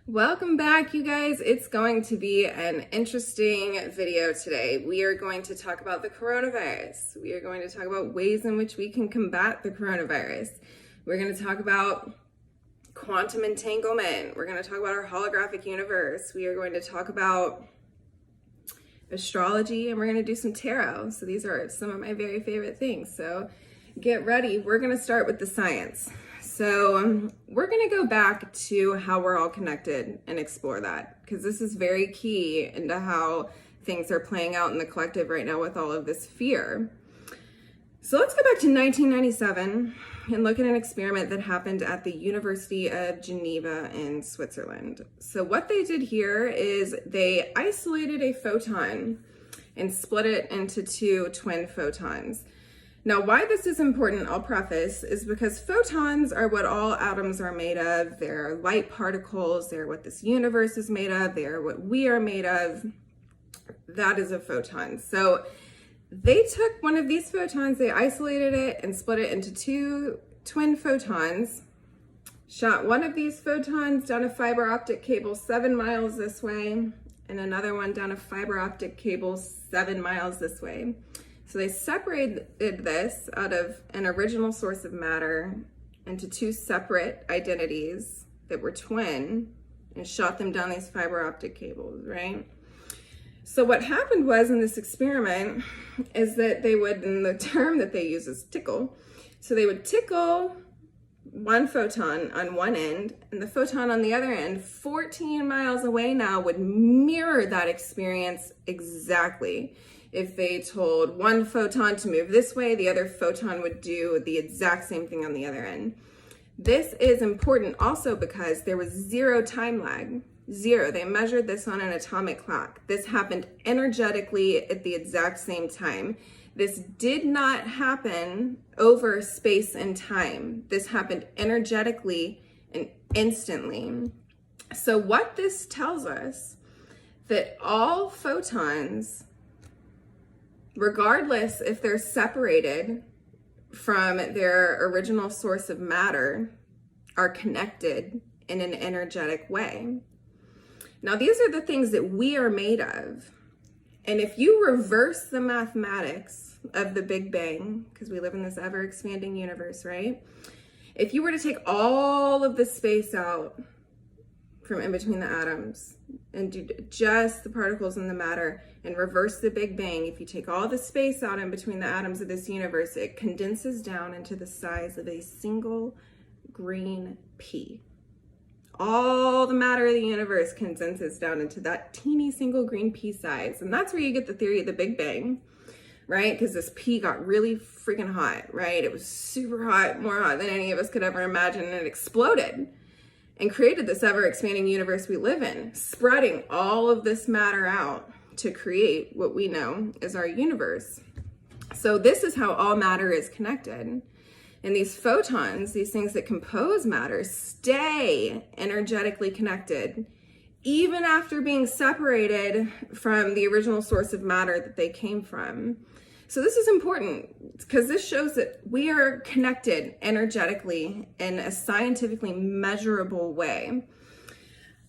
Welcome back, you guys. It's going to be an interesting video today. We are going to talk about the coronavirus. We are going to talk about ways in which we can combat the coronavirus. We're going to talk about quantum entanglement. We're going to talk about our holographic universe. We are going to talk about astrology, and we're going to do some tarot. So these are some of my very favorite things. So get ready. We're going to start with the science. So we're going to go back to how we're all connected and explore that, because this is very key into how things are playing out in the collective right now with all of this fear. So let's go back to 1997 and look at an experiment that happened at the University of Geneva in Switzerland. So what they did here is they isolated a photon and split it into two twin photons. Now, why this is important, I'll preface, is because photons are what all atoms are made of. They're light particles. They're what this universe is made of. They're what we are made of. That is a photon. So they took one of these photons, they isolated it and split it into two twin photons, shot one of these photons down a fiber optic cable 7 miles this way, and another one down a fiber optic cable 7 miles this way. So they separated this out of an original source of matter into two separate identities that were twin and shot them down these fiber optic cables, right? So what happened was in this experiment is that they would, and the term that they use is tickle. So they would tickle one photon on one end, and the photon on the other end, 14 miles away now, would mirror that experience exactly. If they told one photon to move this way, the other photon would do the exact same thing on the other end. This is important also because there was zero time lag. Zero. They measured this on an atomic clock. This happened energetically at the exact same time. This did not happen over space and time. This happened energetically and instantly. So what this tells us, that all photons, regardless if they're separated from their original source of matter, are connected in an energetic way. Now, these are the things that we are made of. And if you reverse the mathematics of the Big Bang, because we live in this ever-expanding universe, right? If you were to take all of the space out from in between the atoms and do just the particles and the matter and reverse the Big Bang, if you take all the space out in between the atoms of this universe, it condenses down into the size of a single green pea. All the matter of the universe condenses down into that teeny single green pea size. And that's where you get the theory of the Big Bang, right? Because this pea got really freaking hot, right? It was super hot, more hot than any of us could ever imagine, and it exploded and created this ever-expanding universe we live in, spreading all of this matter out to create what we know as our universe. So this is how all matter is connected. And these photons, these things that compose matter, stay energetically connected even after being separated from the original source of matter that they came from. So this is important because this shows that we are connected energetically in a scientifically measurable way.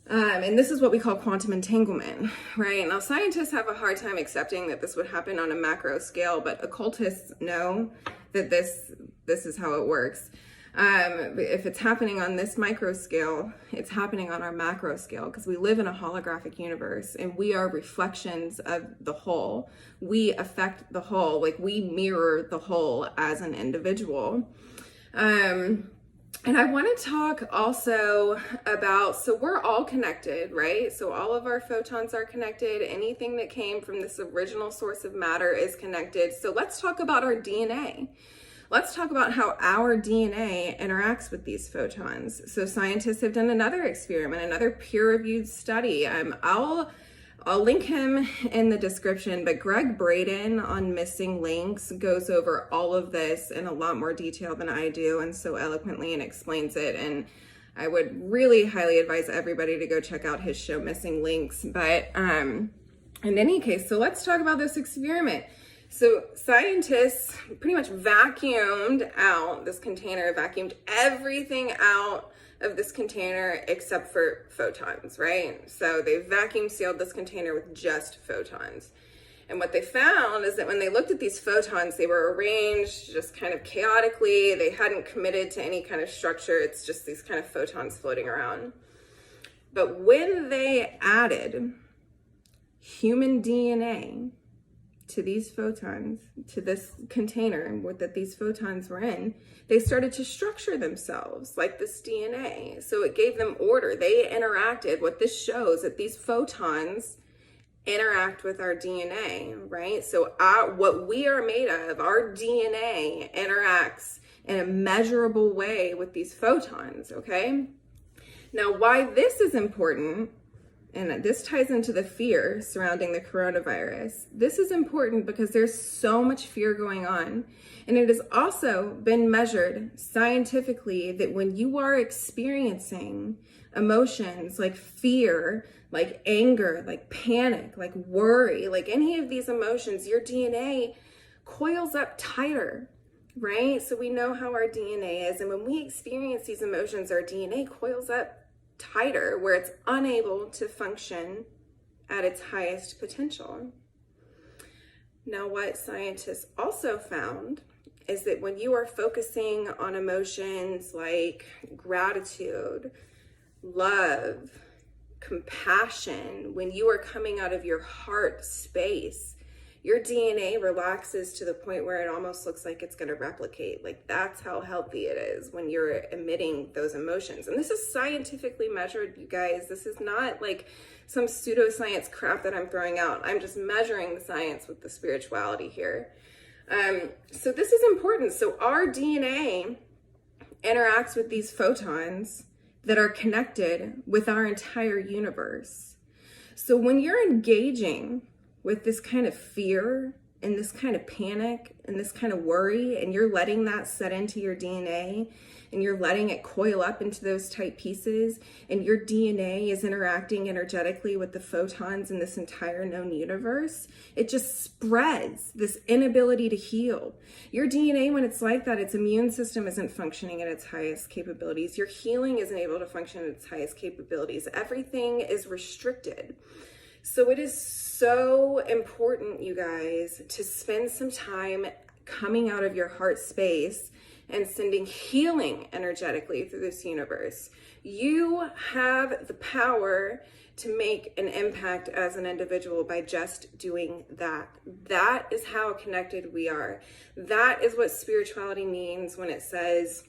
And this is what we call quantum entanglement, right? Now, scientists have a hard time accepting that this would happen on a macro scale, but occultists know that this is how it works. If it's happening on this micro scale, it's happening on our macro scale, because we live in a holographic universe and we are reflections of the whole. We affect the whole, like we mirror the whole as an individual. And I want to talk also about, so we're all connected, right? So all of our photons are connected. Anything that came from this original source of matter is connected. So let's talk about our DNA. Let's talk about how our DNA interacts with these photons. So scientists have done another experiment, another peer-reviewed study. I'll link him in the description, but Greg Braden on Missing Links goes over all of this in a lot more detail than I do, and so eloquently, and explains it. And I would really highly advise everybody to go check out his show, Missing Links. But in any case, so let's talk about this experiment. So scientists pretty much vacuumed out this container, vacuumed everything out of this container except for photons, right? So they vacuum sealed this container with just photons. And what they found is that when they looked at these photons, they were arranged just kind of chaotically. They hadn't committed to any kind of structure. It's just these kind of photons floating around. But when they added human DNA to these photons, to this container that these photons were in, they started to structure themselves like this DNA. So it gave them order. They interacted. What this shows that these photons interact with our DNA, right? So what we are made of, our DNA interacts in a measurable way with these photons, okay? Now, why this is important, and this ties into the fear surrounding the coronavirus. This is important because there's so much fear going on. And it has also been measured scientifically that when you are experiencing emotions like fear, like anger, like panic, like worry, like any of these emotions, your DNA coils up tighter, right? So we know how our DNA is. And when we experience these emotions, our DNA coils up tighter, where it's unable to function at its highest potential. Now, what scientists also found is that when you are focusing on emotions like gratitude, love, compassion, when you are coming out of your heart space, your DNA relaxes to the point where it almost looks like it's going to replicate. Like, that's how healthy it is when you're emitting those emotions. And this is scientifically measured, you guys. This is not like some pseudoscience crap that I'm throwing out. I'm just measuring the science with the spirituality here. So this is important. So our DNA interacts with these photons that are connected with our entire universe. So when you're engaging with this kind of fear and this kind of panic and this kind of worry, and you're letting that set into your DNA and you're letting it coil up into those tight pieces, and your DNA is interacting energetically with the photons in this entire known universe, it just spreads this inability to heal. Your DNA, when it's like that, its immune system isn't functioning at its highest capabilities. Your healing isn't able to function at its highest capabilities. Everything is restricted. So it is so important, you guys, to spend some time coming out of your heart space and sending healing energetically through this universe. You have the power to make an impact as an individual by just doing that. That is how connected we are. That is what spirituality means when it says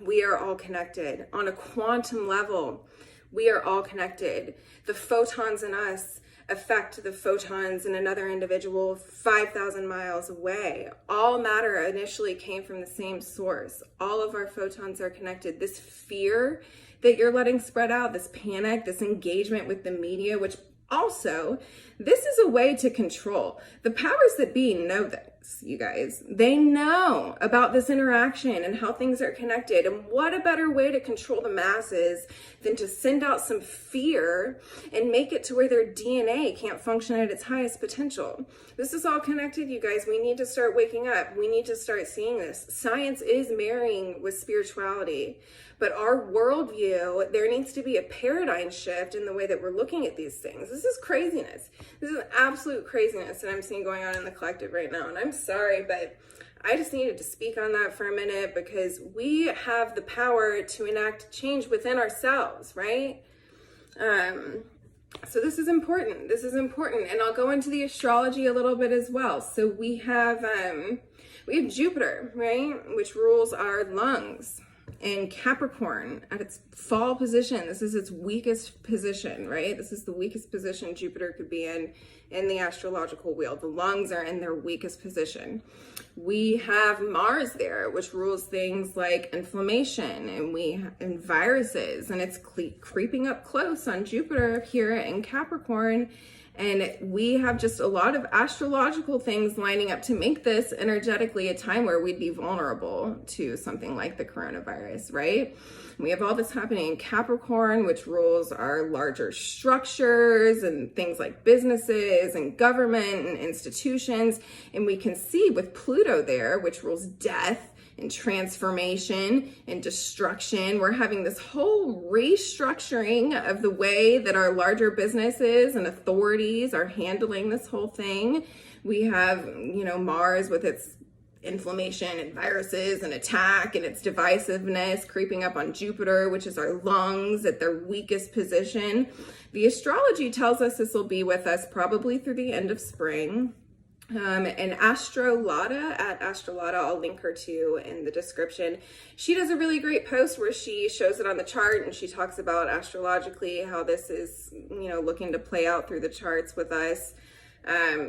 we are all connected. On a quantum level, we are all connected. The photons in us affect the photons in another individual 5,000 miles away. All matter initially came from the same source. All of our photons are connected. This fear that you're letting spread out, this panic, this engagement with the media, which also, this is a way to control. The powers that be know this, you guys. They know about this interaction and how things are connected. And what a better way to control the masses than to send out some fear and make it to where their DNA can't function at its highest potential. This is all connected, you guys. We need to start waking up. We need to start seeing this. Science is marrying with spirituality. But our worldview, there needs to be a paradigm shift in the way that we're looking at these things. This is craziness. This is absolute craziness that I'm seeing going on in the collective right now. And I'm sorry, but I just needed to speak on that for a minute because we have the power to enact change within ourselves, right? So this is important. This is important. And I'll go into the astrology a little bit as well. So we have Jupiter, right? Which rules our lungs. In Capricorn at its fall position. This is its weakest position, right? This is the weakest position Jupiter could be in the astrological wheel. The lungs are in their weakest position. We have Mars there, which rules things like inflammation and viruses, and it's creeping up close on Jupiter here in Capricorn. And we have just a lot of astrological things lining up to make this energetically a time where we'd be vulnerable to something like the coronavirus, right? We have all this happening in Capricorn, which rules our larger structures and things like businesses and government and institutions. And we can see with Pluto there, which rules death and transformation and destruction. We're having this whole restructuring of the way that our larger businesses and authorities are handling this whole thing. We have, Mars with its inflammation and viruses and attack and its divisiveness creeping up on Jupiter, which is our lungs at their weakest position. The astrology tells us this will be with us probably through the end of spring. And Astrology, at Astrology, I'll link her to in the description. She does a really great post where she shows it on the chart and she talks about astrologically how this is, looking to play out through the charts with us.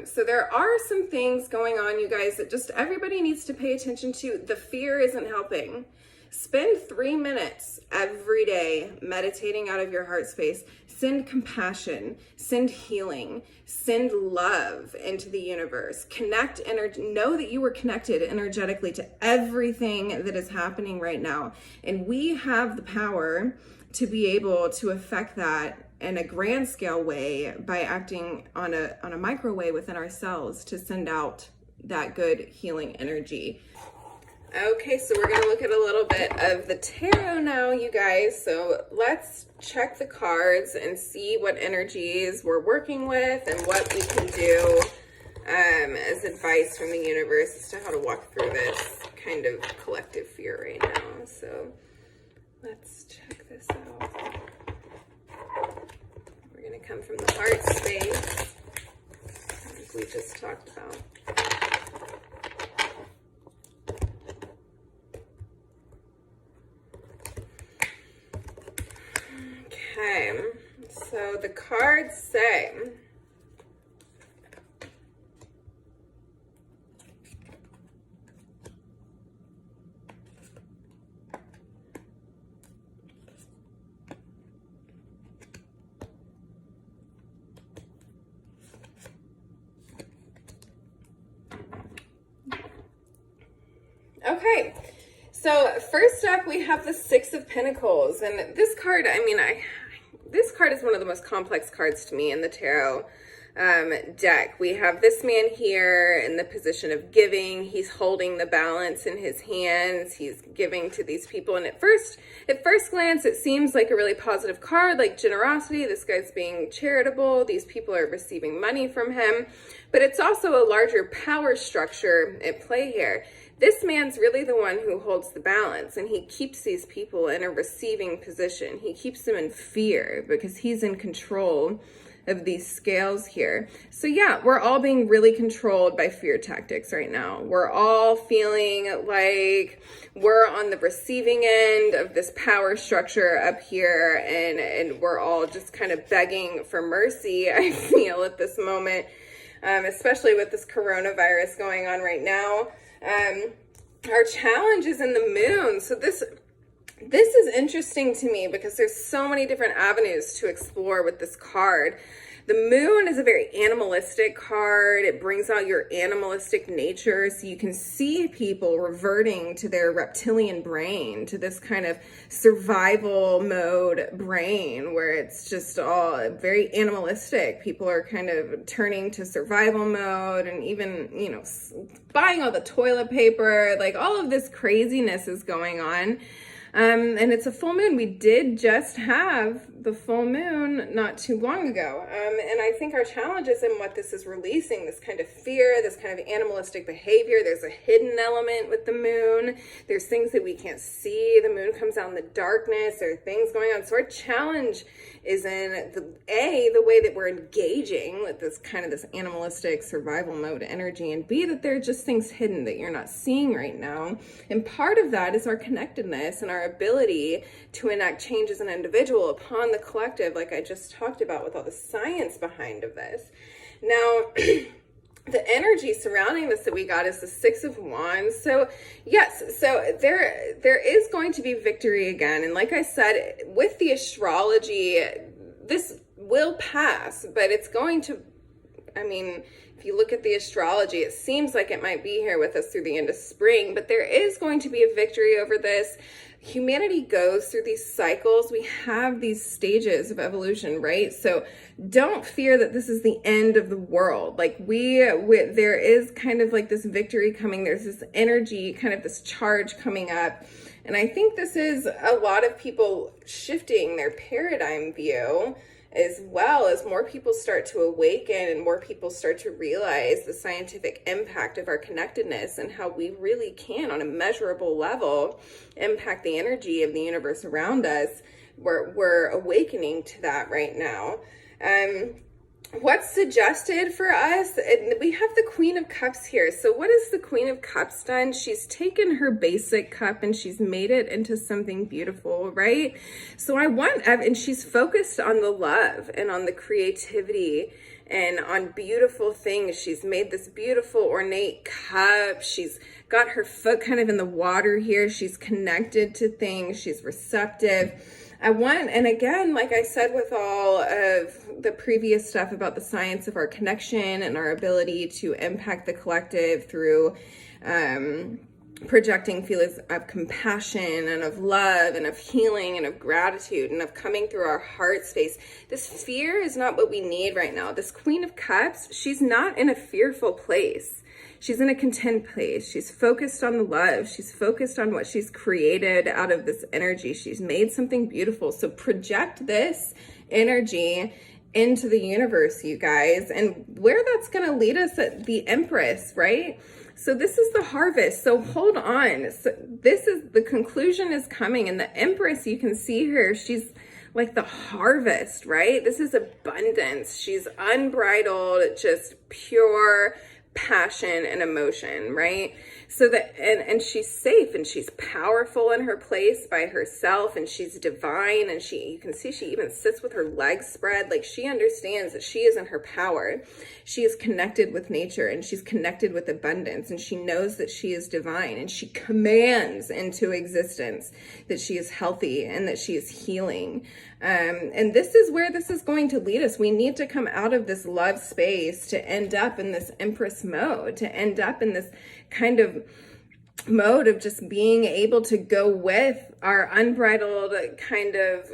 So there are some things going on, you guys, that just everybody needs to pay attention to. The fear isn't helping. Spend 3 minutes every day meditating out of your heart space. Send compassion, send healing, send love into the universe. Connect energy. Know that you are connected energetically to everything that is happening right now. And we have the power to be able to affect that in a grand scale way by acting on a micro way within ourselves to send out that good healing energy. Okay, so we're going to look at a little bit of the tarot now, you guys. So let's check the cards and see what energies we're working with and what we can do as advice from the universe as to how to walk through this kind of collective fear right now. So let's check this out. We're going to come from the heart space, like we just talked about. Okay, so the cards say, okay, so first up we have the Six of Pentacles, and this card, this card is one of the most complex cards to me in the tarot deck. We have this man here in the position of giving. He's holding the balance in his hands. He's giving to these people. And at first glance, it seems like a really positive card, like generosity. This guy's being charitable. These people are receiving money from him. But it's also a larger power structure at play here. This man's really the one who holds the balance, and he keeps these people in a receiving position. He keeps them in fear because he's in control of these scales here. So yeah, we're all being really controlled by fear tactics right now. We're all feeling like we're on the receiving end of this power structure up here, and we're all just kind of begging for mercy, I feel, at this moment, especially with this coronavirus going on right now. Our challenge is in the moon. So this is interesting to me because there's so many different avenues to explore with this card. The moon is a very animalistic card. It brings out your animalistic nature. So you can see people reverting to their reptilian brain, to this kind of survival mode brain where it's just all very animalistic. People are kind of turning to survival mode and even, buying all the toilet paper, like all of this craziness is going on. And it's a full moon. We did just have the full moon not too long ago. And I think our challenge is in what this is releasing, this kind of fear, this kind of animalistic behavior. There's a hidden element with the moon. There's things that we can't see. The moon comes out in the darkness. There are things going on. So our challenge is in the way that we're engaging with this kind of this animalistic survival mode energy, and B, that there are just things hidden that you're not seeing right now. And part of that is our connectedness and our ability to enact change as an individual upon the collective, like I just talked about with all the science behind of this. Now, the energy surrounding this that we got is the Six of Wands. So yes, so there is going to be victory again. And like I said, with the astrology, this will pass, but it's going to, if you look at the astrology, it seems like it might be here with us through the end of spring, but there is going to be a victory over this. humanity goes through these cycles. We have these stages of evolution, right? So don't fear that this is the end of the world. Like there is kind of like this victory coming. There's this energy, kind of this charge coming up. And I think this is a lot of people shifting their paradigm view, as well as more people start to awaken and more people start to realize the scientific impact of our connectedness and how we really can, on a measurable level, impact the energy of the universe around us. We're awakening to that right now. What's suggested for us? And we have the Queen of Cups here. So what has the Queen of Cups done? She's taken her basic cup and she's made it into something beautiful, right? So and she's focused on the love and on the creativity and on beautiful things. She's made this beautiful ornate cup. She's got her foot kind of in the water here. She's connected to things. She's receptive. And again, like I said with all of the previous stuff about the science of our connection and our ability to impact the collective through projecting feelings of compassion and of love and of healing and of gratitude and of coming through our heart space. This fear is not what we need right now. This Queen of Cups, she's not in a fearful place. She's in a content place. She's focused on the love. She's focused on what she's created out of this energy. She's made something beautiful. So project this energy into the universe, you guys. And where that's going to lead us at the Empress, right? So this is the harvest. So hold on. So the conclusion is coming. And the Empress, you can see her. She's like the harvest, right? This is abundance. She's unbridled, just pure passion and emotion, right? So that, and she's safe and she's powerful in her place by herself, and she's divine, and you can see she even sits with her legs spread. Like, she understands that she is in her power. She is connected with nature, and she's connected with abundance, and she knows that she is divine, and she commands into existence that she is healthy and that she is healing. And this is where this is going to lead us. We need to come out of this love space to end up in this Empress mode, to end up in this kind of mode of just being able to go with our unbridled kind of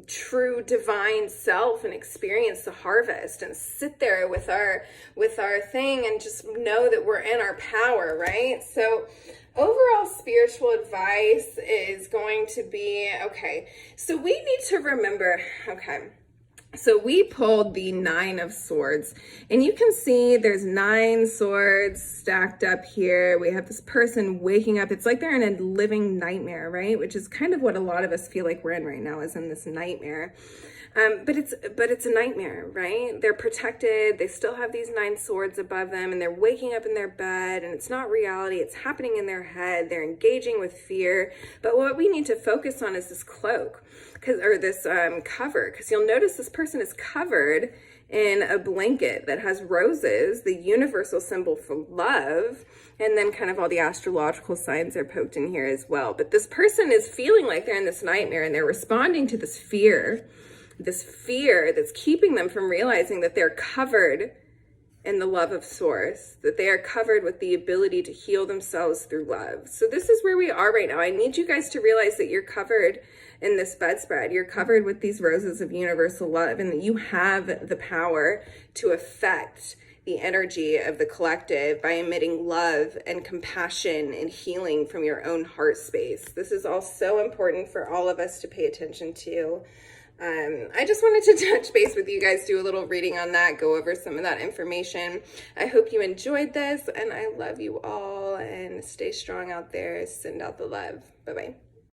true divine self and experience the harvest and sit there with our thing and just know that we're in our power, right? So overall spiritual advice is going to be, okay, so we need to remember, okay, so we pulled the 9 of Swords, and you can see there's 9 swords stacked up here. We have this person waking up. It's like they're in a living nightmare, right? Which is kind of what a lot of us feel like we're in right now, is in this nightmare. But it's a nightmare, right? They're protected. They still have these 9 swords above them, and they're waking up in their bed, and it's not reality. It's happening in their head. They're engaging with fear. But what we need to focus on is this cloak, or this cover, because you'll notice this person is covered in a blanket that has roses, the universal symbol for love, and then kind of all the astrological signs are poked in here as well. But this person is feeling like they're in this nightmare, and they're responding to this fear that's keeping them from realizing that they're covered in the love of Source, that they are covered with the ability to heal themselves through love. So this is where we are right now. I need you guys to realize that you're covered in this bedspread. You're covered with these roses of universal love, and that you have the power to affect the energy of the collective by emitting love and compassion and healing from your own heart space. This is all so important for all of us to pay attention to. I just wanted to touch base with you guys, do a little reading on that, go over some of that information. I hope you enjoyed this, and I love you all, and stay strong out there. Send out the love. Bye-bye.